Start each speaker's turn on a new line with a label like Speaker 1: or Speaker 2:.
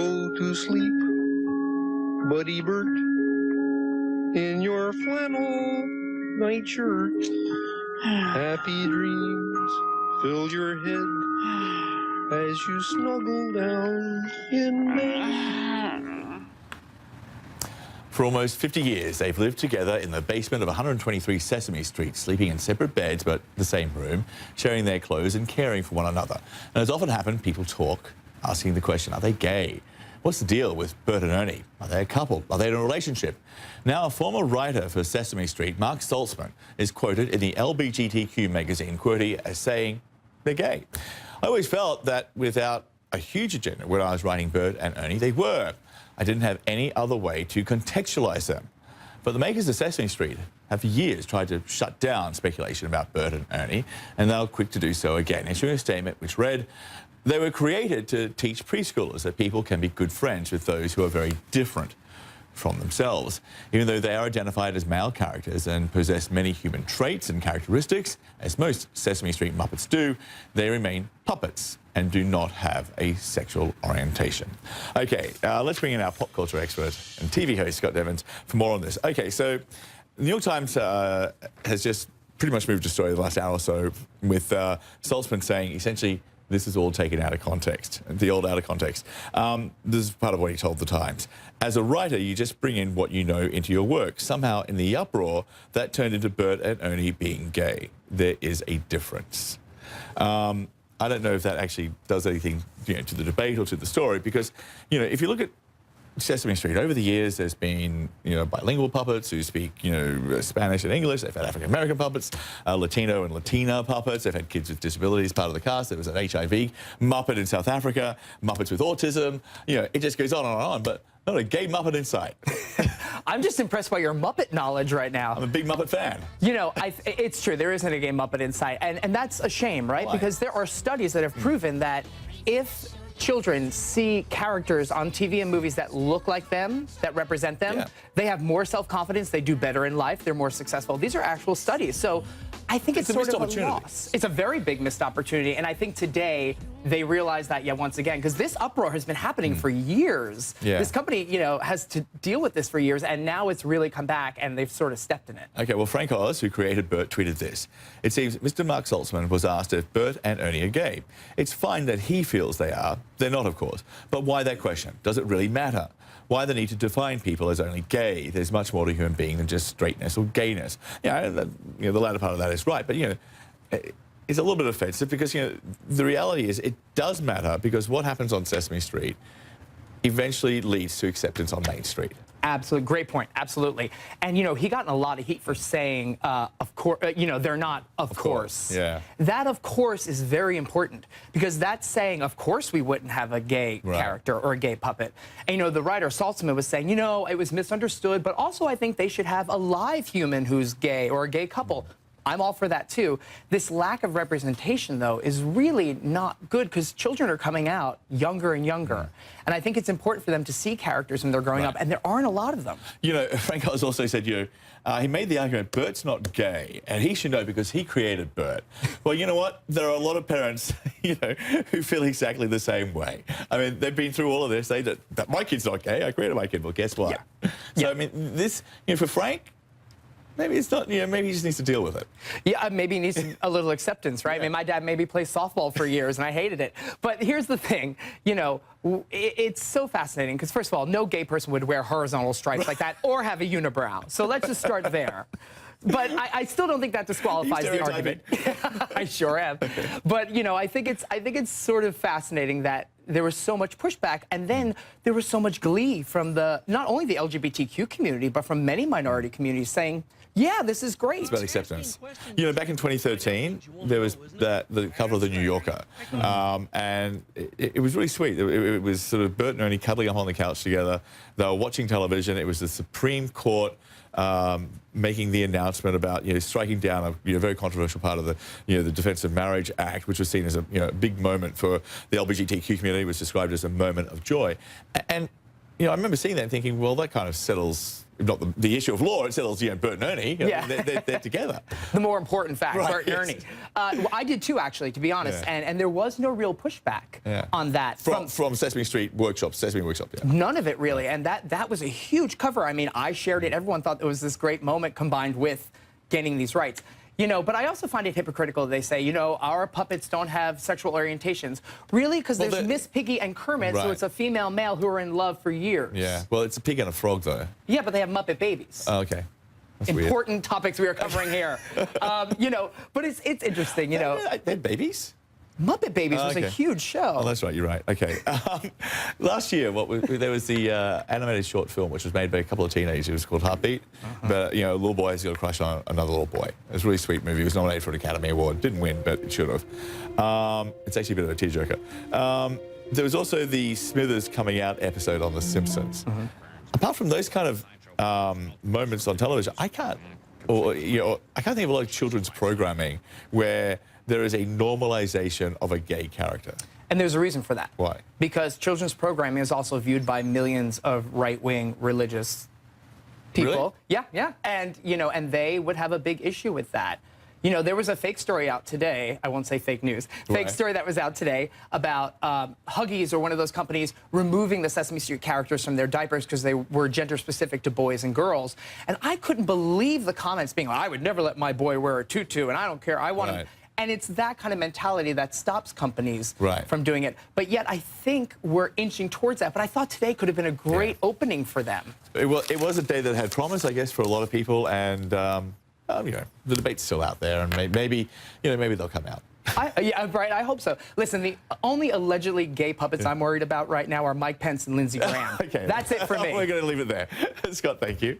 Speaker 1: Go to sleep, Buddy Bert, in your flannel nightshirt. Happy dreams fill your head as you snuggle down in bed.
Speaker 2: For almost 50 years, they've lived together in the basement of 123 Sesame Street, sleeping in separate beds but the same room, sharing their clothes and caring for one another. And as often happened, people talk, asking the question, are they gay? What's the deal with Bert and Ernie? Are they a couple? Are they in a relationship? Now, a former writer for Sesame Street, Mark Saltzman, is quoted in the LGBTQ magazine Qwerty as saying they're gay. I always felt that without a huge agenda when I was writing Bert and Ernie, they were. I didn't have any other way to contextualize them. But the makers of Sesame Street have for years tried to shut down speculation about Bert and Ernie, and they were quick to do so again, issuing a statement which read, they were created to teach preschoolers that people can be good friends with those who are very different from themselves. Even though they are identified as male characters and possess many human traits and characteristics, as most Sesame Street Muppets do, they remain puppets and do not have a sexual orientation. Okay, let's bring in our pop culture expert and TV host, Scott Nevins, for more on this. Okay, so the New York Times has just pretty much moved a story the last hour or so with Saltzman saying essentially this is all taken out of context, the old out of context. This is part of what he told the Times. As a writer, you just bring in what you know into your work. Somehow, in the uproar, that turned into Bert and Ernie being gay. There is a difference. I don't know if that actually does anything, to the debate or to the story, because, if you look at Sesame Street, over the years, there's been, bilingual puppets who speak, Spanish and English. They've had African-American puppets, Latino and Latina puppets. They've had kids with disabilities part of the cast. There was an HIV Muppet in South Africa, Muppets with autism. It just goes on and on, but not a gay Muppet in sight.
Speaker 3: I'm just impressed by your Muppet knowledge right now.
Speaker 2: I'm a big Muppet fan.
Speaker 3: It's true. There isn't a gay Muppet in sight. And that's a shame, right?
Speaker 2: Why?
Speaker 3: Because there are studies that have proven that if children see characters on TV and movies that look like them, that represent them, they have more self-confidence, they do better in life, they're more successful. These are actual studies. So I think it's sort of a loss. It's a very big missed opportunity. And I think today they realize that, once again, because this uproar has been happening for years. This company, has to deal with this for years, and now it's really come back, and they've sort of stepped in it.
Speaker 2: Okay, well, Frank Oz, who created Bert, tweeted this. It seems Mr. Mark Saltzman was asked if Bert and Ernie are gay. It's fine that he feels they are. They're not, of course. But why that question? Does it really matter? Why the need to define people as only gay? There's much more to a human being than just straightness or gayness. The latter part of that is right, but, it's a little bit offensive because, the reality is it does matter because what happens on Sesame Street eventually leads to acceptance on Main Street.
Speaker 3: Absolutely. Great point. Absolutely. And, he got in a lot of heat for saying, of course, they're not, of course.
Speaker 2: Yeah.
Speaker 3: That, of course, is very important because that's saying, of course, we wouldn't have a gay character or a gay puppet. And, the writer Saltzman was saying, it was misunderstood, but also I think they should have a live human who's gay or a gay couple. I'm all for that, too. This lack of representation, though, is really not good because children are coming out younger and younger. And I think it's important for them to see characters when they're growing up, and there aren't a lot of them.
Speaker 2: Frank Oz also said, he made the argument, Bert's not gay, and he should know because he created Bert. Well, you know what? There are a lot of parents, who feel exactly the same way. I mean, they've been through all of this. My kid's not gay. I created my kid. Well, guess what? So, I mean, this, for Frank, maybe it's not, maybe he just needs to deal with it.
Speaker 3: Yeah, maybe he needs a little acceptance, right? I mean, my dad maybe played softball for years, and I hated it. But here's the thing, it's so fascinating, because first of all, no gay person would wear horizontal stripes like that or have a unibrow. So let's just start there. But I still don't think that disqualifies the argument. I sure am. But I think it's sort of fascinating that there was so much pushback, and then there was so much glee from not only the LGBTQ community, but from many minority communities saying, yeah, this is great.
Speaker 2: It's about acceptance. Back in 2013, there was the cover of The New Yorker, and it was really sweet. It was sort of Bert and Ernie cuddling up on the couch together. They were watching television. It was the Supreme Court making the announcement about striking down a very controversial part of the Defense of Marriage Act, which was seen as a big moment for the LGBTQ community. It was described as a moment of joy, and I remember seeing that and thinking, well, that kind of settles, if not the issue of law, it settles, Bert and Ernie.
Speaker 3: Yeah.
Speaker 2: They're together.
Speaker 3: The more important fact,
Speaker 2: Right,
Speaker 3: Bert and Ernie. Well, I did too, actually, to be honest,
Speaker 2: Yeah.
Speaker 3: and there was no real pushback on that.
Speaker 2: From Sesame Street Workshop, Sesame Workshop, yeah.
Speaker 3: None of it, really, and that was a huge cover. I mean, I shared it. Everyone thought it was this great moment combined with gaining these rights. But I also find it hypocritical. They say, our puppets don't have sexual orientations. Really? Because there's Miss Piggy and Kermit, so it's a female male who are in love for years.
Speaker 2: Yeah. Well, it's a pig and a frog, though.
Speaker 3: Yeah, but they have Muppet babies.
Speaker 2: Oh, okay. That's
Speaker 3: Important
Speaker 2: weird.
Speaker 3: topics we are covering here. But it's interesting,
Speaker 2: They're babies?
Speaker 3: Muppet Babies was a huge show.
Speaker 2: Oh, that's right. You're right. Okay. Last year, there was the animated short film, which was made by a couple of teenagers. It was called Heartbeat. But, a little boy has got a crush on another little boy. It was a really sweet movie. It was nominated for an Academy Award. Didn't win, but it should have. It's actually a bit of a tearjerker. There was also the Smithers coming out episode on The Simpsons. Apart from those kind of moments on television, I can't think of a lot of children's programming where there is a normalization of a gay character.
Speaker 3: And there's a reason for that.
Speaker 2: Why?
Speaker 3: Because children's programming is also viewed by millions of right-wing religious people.
Speaker 2: Really?
Speaker 3: Yeah. And, and they would have a big issue with that. There was a fake story out today. I won't say fake news. Fake story that was out today about Huggies, or one of those companies, removing the Sesame Street characters from their diapers because they were gender specific to boys and girls. And I couldn't believe the comments being like, I would never let my boy wear a tutu, and I don't care. I want him. And it's that kind of mentality that stops companies from doing it. But yet I think we're inching towards that. But I thought today could have been a great opening for them.
Speaker 2: It was a day that had promise, I guess, for a lot of people. And, the debate's still out there. And maybe they'll come out.
Speaker 3: I hope so. Listen, the only allegedly gay puppets I'm worried about right now are Mike Pence and Lindsey Graham.
Speaker 2: Okay.
Speaker 3: That's it for me.
Speaker 2: We're going to leave it there. Scott, thank you.